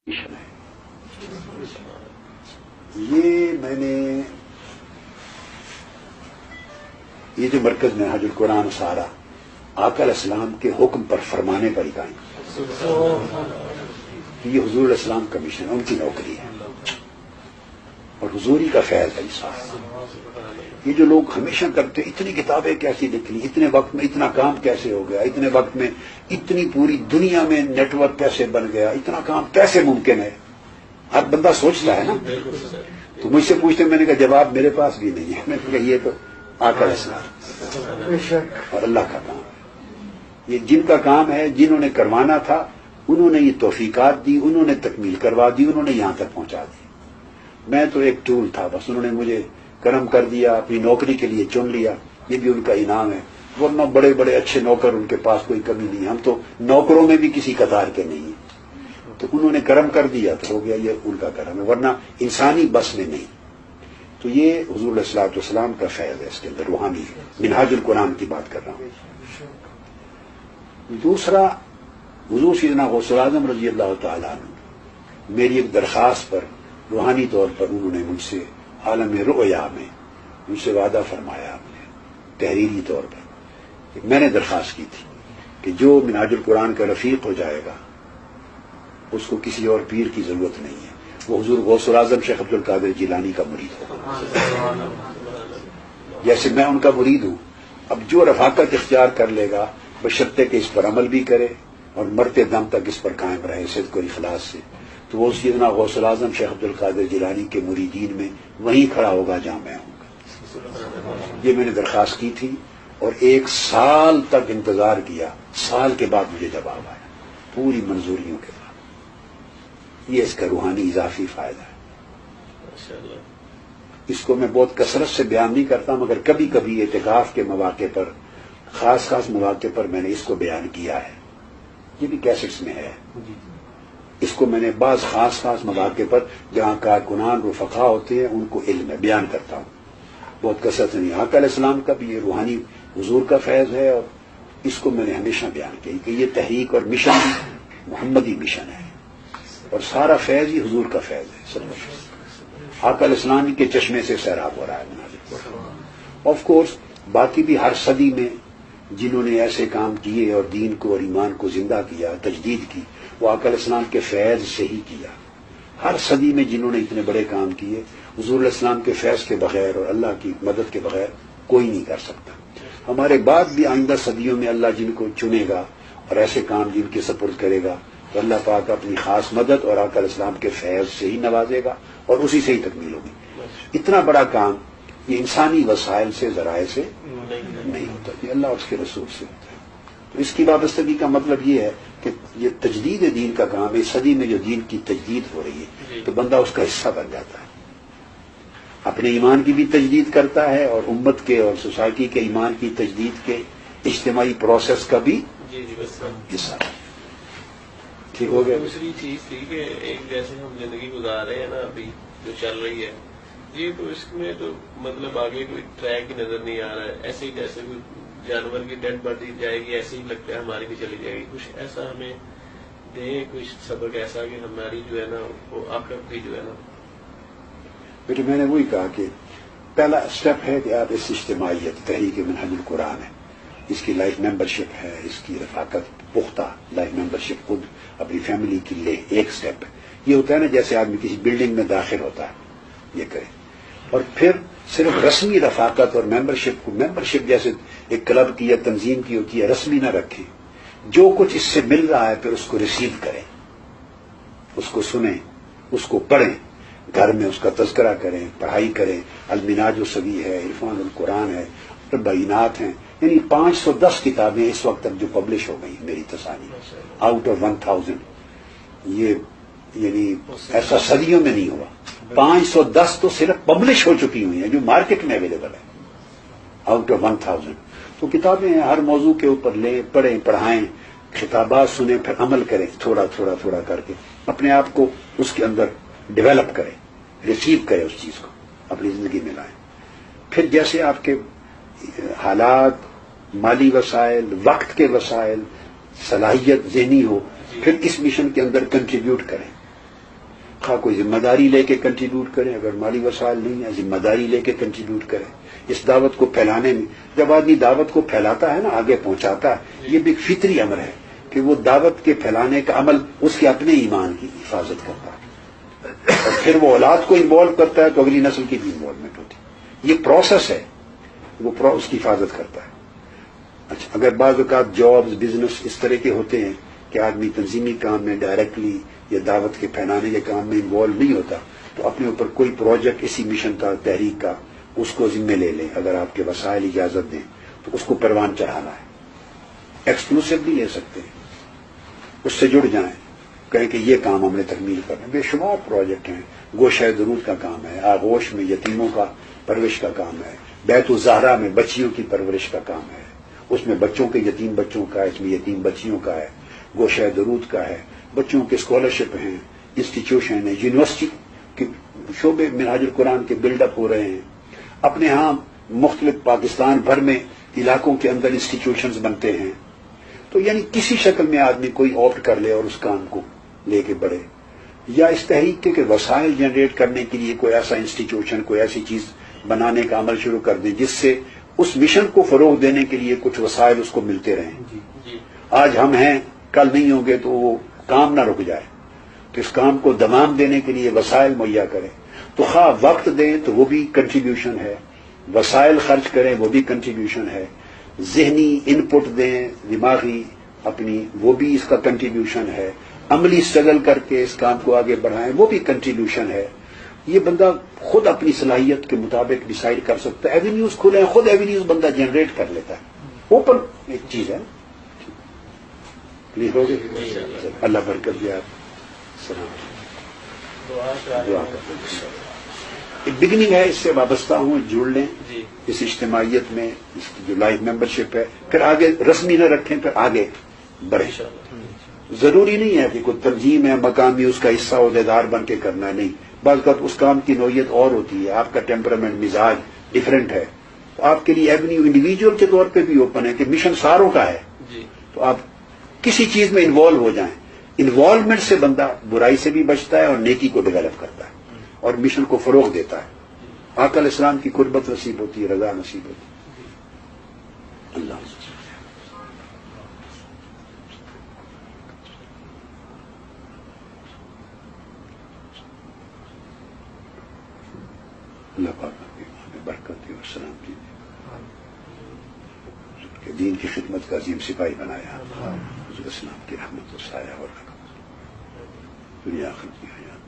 یہ میں نے یہ جو مرکز میں حج القرآن سارا آقا علیہ السلام کے حکم پر فرمانے پر ہی قائم، یہ حضور علیہ السلام کا مشن ہے، ان کی نوکری ہے اور حضوری کا فیض ہے۔ یہ جو لوگ ہمیشہ کرتے اتنی کتابیں کیسی لکھ لی، اتنے وقت میں اتنا کام کیسے ہو گیا، اتنے وقت میں اتنی پوری دنیا میں نیٹ ورک کیسے بن گیا، اتنا کام کیسے ممکن ہے، ہر بندہ سوچتا ہے نا۔ تو مجھ سے پوچھتے، میں نے کہا جواب میرے پاس بھی نہیں ہے، میں نے کہا یہ تو آقا علیہ السلام اور اللہ کا کام ہے، یہ جن کا کام ہے، جنہوں نے کروانا تھا انہوں نے یہ توفیقات دی، انہوں نے تکمیل کروا دی، انہوں نے یہاں تک پہنچا دی۔ میں تو ایک ٹول تھا، بس انہوں نے مجھے کرم کر دیا، اپنی نوکری کے لیے چن لیا، یہ بھی ان کا انعام ہے، ورنہ بڑے بڑے اچھے نوکر ان کے پاس کوئی کمی نہیں، ہم تو نوکروں میں بھی کسی قطار کے نہیں ہیں، تو انہوں نے کرم کر دیا تو ہو گیا، یہ ان کا کرم ہے، ورنہ انسانی بس میں نہیں۔ تو یہ حضور علیہ الصلوۃ والسلام کا فیض ہے، اس کے اندر روحانی منہاج القرآن کی بات کر رہا ہوں۔ دوسرا، حضور سیدنا غوث اعظم رضی اللہ تعالیٰ عنہ میری ایک درخواست پر روحانی طور پر انہوں نے مجھ سے عالم رؤیا میں مجھ سے وعدہ فرمایا، آپ نے تحریری طور پر، میں نے درخواست کی تھی کہ جو منہاج القرآن کا رفیق ہو جائے گا اس کو کسی اور پیر کی ضرورت نہیں ہے، وہ حضور غوث اعظم شیخ عبد القادر جیلانی کا مرید ہوگا، جیسے میں ان کا مرید ہوں۔ اب جو رفاقت اختیار کر لے گا بشرطے کہ اس پر عمل بھی کرے اور مرتے دم تک اس پر قائم رہے صدق اور اخلاص سے، تو وہ سیدنا غوث اعظم شیخ عبد القادر جیلانی کے مریدین میں وہیں کھڑا ہوگا جہاں میں ہوں گا۔ یہ میں نے درخواست کی تھی اور 1 سال تک انتظار کیا، سال کے بعد مجھے جواب آیا پوری منظوریوں کے بعد۔ یہ اس کا روحانی اضافی فائدہ ہے، اس کو میں بہت کثرت سے بیان نہیں کرتا، مگر کبھی کبھی اعتکاف کے مواقع پر، خاص مواقع پر میں نے اس کو بیان کیا ہے، یہ بھی کیسٹس میں ہے۔ اس کو میں نے بعض خاص مواقع پر جہاں کارکنان رفقا ہوتے ہیں ان کو علم میں بیان کرتا ہوں، بہت کثرت نہیں۔ آقا علیہ السلام کا بھی یہ روحانی حضور کا فیض ہے، اور اس کو میں نے ہمیشہ بیان کیا کہ یہ تحریک اور مشن محمدی مشن ہے، اور سارا فیض ہی حضور کا فیض ہے، سب آقا علیہ السلام کے چشمے سے سیراب ہو رہا ہے۔ آف کورس باقی بھی ہر صدی میں جنہوں نے ایسے کام کیے اور دین کو اور ایمان کو زندہ کیا، تجدید کی، وہ آقا علیہ السلام کے فیض سے ہی کیا۔ ہر صدی میں جنہوں نے اتنے بڑے کام کیے، حضور علیہ السلام کے فیض کے بغیر اور اللہ کی مدد کے بغیر کوئی نہیں کر سکتا۔ ہمارے بعد بھی آئندہ صدیوں میں اللہ جن کو چنے گا اور ایسے کام جن کے سپرد کرے گا، تو اللہ پاک اپنی خاص مدد اور آقا علیہ السلام کے فیض سے ہی نوازے گا اور اسی سے ہی تکمیل ہوگی۔ اتنا بڑا کام یہ انسانی وسائل سے، ذرائع سے نہیں ہوتا، یہ اللہ اور اس کے رسول سے ہوتا ہے۔ تو اس کی وابستگی کا مطلب یہ ہے کہ یہ تجدید دین کا کام ہے، اس صدی میں جو دین کی تجدید ہو رہی ہے تو بندہ اس کا حصہ بن جاتا ہے، اپنے ایمان کی بھی تجدید کرتا ہے اور امت کے اور سوسائٹی کے ایمان کی تجدید کے اجتماعی پروسیس کا بھی حصہ۔ ٹھیک ہو گیا؟ دوسری چیز تھی کہ ایک جیسے ہم زندگی گزار رہے ہیں نا ابھی جو چل رہی ہے یہ، تو اس میں تو مطلب آگے کوئی ٹریک ہی نظر نہیں آ رہا ہے، ایسے ہی جیسے کوئی جانور کی ڈیڈ باڈی جائے گی ایسے ہی لگتا ہے ہماری بھی چلی جائے گی۔ کچھ ایسا ہمیں دیں، کچھ سبق ایسا کہ ہماری جو ہے نا وہ آخرت بھی جو ہے نا۔ بیٹے میں نے وہی کہا کہ پہلا اسٹیپ ہے کہ آپ اس اجتماعیت تحریک منہج القرآن ہے، اس کی لائف ممبرشپ ہے، اس کی رفاقت پختہ لائف ممبرشپ خود اپنی فیملی کی لے، ایک اسٹیپ ہے۔ یہ ہوتا ہے نا جیسے آدمی کسی بلڈنگ میں داخل ہوتا ہے، یہ کرے، اور پھر صرف رسمی رفاقت اور ممبرشپ جیسے ایک کلب کی یا تنظیم کی ہوتی ہے، رسمی نہ رکھیں، جو کچھ اس سے مل رہا ہے پھر اس کو ریسیو کریں، اس کو سنیں، اس کو پڑھیں، گھر میں اس کا تذکرہ کریں، پڑھائی کریں۔ المناج الصغیر ہے، عرفان القرآن ہے، بینات ہیں، یعنی 510 کتابیں اس وقت تک جو پبلش ہو گئی میری تصانیف آؤٹ آف 1000، یہ یعنی ایسا صدیوں میں نہیں ہوا۔ 510 تو صرف پبلش ہو چکی ہوئی ہیں جو مارکیٹ میں اویلیبل ہے، آؤٹ آف 1000۔ تو کتابیں ہر موضوع کے اوپر لیں، پڑھیں، پڑھائیں، خطابات سنیں، پھر عمل کریں، تھوڑا کر کے اپنے آپ کو اس کے اندر ڈیولپ کریں، ریسیو کریں، اس چیز کو اپنی زندگی میں لائیں۔ پھر جیسے آپ کے حالات، مالی وسائل، وقت کے وسائل، صلاحیت ذہنی ہو، پھر اس مشن کے اندر کنٹریبیوٹ کریں۔ خواہ کوئی ذمہ داری لے کے کنٹریبیوٹ کریں، اگر مالی وسائل نہیں ہے ذمہ داری لے کے کنٹریبیوٹ کریں اس دعوت کو پھیلانے میں. جب آدمی دعوت کو پھیلاتا ہے نا، آگے پہنچاتا ہے، یہ بھی ایک فطری امر ہے کہ وہ دعوت کے پھیلانے کا عمل اس کے اپنے ایمان کی حفاظت کرتا ہے، اور پھر وہ اولاد کو انوالو کرتا ہے تو اگلی نسل کی بھی انوالومنٹ ہوتی ہے. یہ پروسیس ہے، وہ اس کی حفاظت کرتا ہے. اچھا، اگر بعض اوقات جابز بزنس اس طرح کے ہوتے ہیں کہ آدمی تنظیمی کام میں ڈائریکٹلی یا دعوت کے پھیلانے کے کام میں انوالو نہیں ہوتا، تو اپنے اوپر کوئی پروجیکٹ اسی مشن کا، تحریک کا، اس کو ذمہ لے لیں. اگر آپ کے وسائل اجازت دیں تو اس کو پروان چڑھانا ہے. ایکسکلوسیو نہیں لے سکتے، اس سے جڑ جائیں، کہیں کہ یہ کام ہم نے تکمیل کرنا ہے. بے شمار پروجیکٹ ہیں. گوشہ درود کا کام ہے، آغوش میں یتیموں کا پرورش کا کام ہے، بیت الزہرا میں بچیوں کی پرورش کا کام ہے، اس میں بچوں کے یتیم بچوں کا ہے، اس میں یتیم بچیوں کا ہے، گوشہ درود کا ہے، بچوں کے اسکالرشپ ہیں، انسٹیٹیوشن ہیں، یونیورسٹی کے شعبے منہاج القرآن کے بلڈ اپ ہو رہے ہیں. اپنے ہاں مختلف پاکستان بھر میں علاقوں کے اندر انسٹیٹیوشنز بنتے ہیں. تو یعنی کسی شکل میں آدمی کوئی آپٹ کر لے اور اس کام کو لے کے بڑھے، یا اس تحریک کے کہ وسائل جنریٹ کرنے کے لیے کوئی ایسا انسٹیٹیوشن، کوئی ایسی چیز بنانے کا عمل شروع کر دیں جس سے اس مشن کو فروغ دینے کے لیے کچھ وسائل اس کو ملتے رہیں. آج ہم ہیں، کل نہیں ہوں گے، تو وہ کام نہ رک جائے. تو اس کام کو دوام دینے کے لیے وسائل مہیا کریں. تو خواہ وقت دیں تو وہ بھی کنٹریبیوشن ہے، وسائل خرچ کریں وہ بھی کنٹریبیوشن ہے، ذہنی ان پٹ دیں، دماغی اپنی، وہ بھی اس کا کنٹریبیوشن ہے، عملی اسٹرگل کر کے اس کام کو آگے بڑھائیں وہ بھی کنٹریبیوشن ہے. یہ بندہ خود اپنی صلاحیت کے مطابق ڈیسائیڈ کر سکتا ہے. ایونیوز کھلے ہیں، خود ایونیوز بندہ جنریٹ کر لیتا ہے. اوپن ایک چیز ہے. کلیئر ہو گئی؟ اللہ برکت دے. آپ دعا ایک بگننگ ہے، اس سے وابستہ ہوں، جڑ لیں اس اجتماعیت میں، اس کی جو لائف ممبرشپ ہے. پھر آگے رسمی نہ رکھیں، پھر آگے بڑھیں. ضروری نہیں ہے کہ کوئی تنظیم ہے مقامی اس کا حصہ عہدیدار بن کے کرنا ہے، نہیں. بعض اوقات اس کام کی نوعیت اور ہوتی ہے، آپ کا ٹیمپرامنٹ، مزاج ڈفرینٹ ہے. تو آپ کے لیے ایونیو انڈیویجول کے طور پہ بھی اوپن ہے کہ مشن ساروں کا ہے. تو آپ کسی چیز میں انوالو ہو جائیں. انوالومنٹ سے بندہ برائی سے بھی بچتا ہے اور نیکی کو ڈیولپ کرتا ہے اور مشن کو فروغ دیتا ہے. آقا علیہ السلام کی قربت نصیب ہوتی ہے، رضا نصیب ہوتی ہے. اللہ اللہ پاک میں برکت دی اور سلام دی، کہ دین کی خدمت کا عظیم سپاہی بنایا. حضور اسلام کی رحمت و سایہ اور رکھا دنیا آخرت کی حیات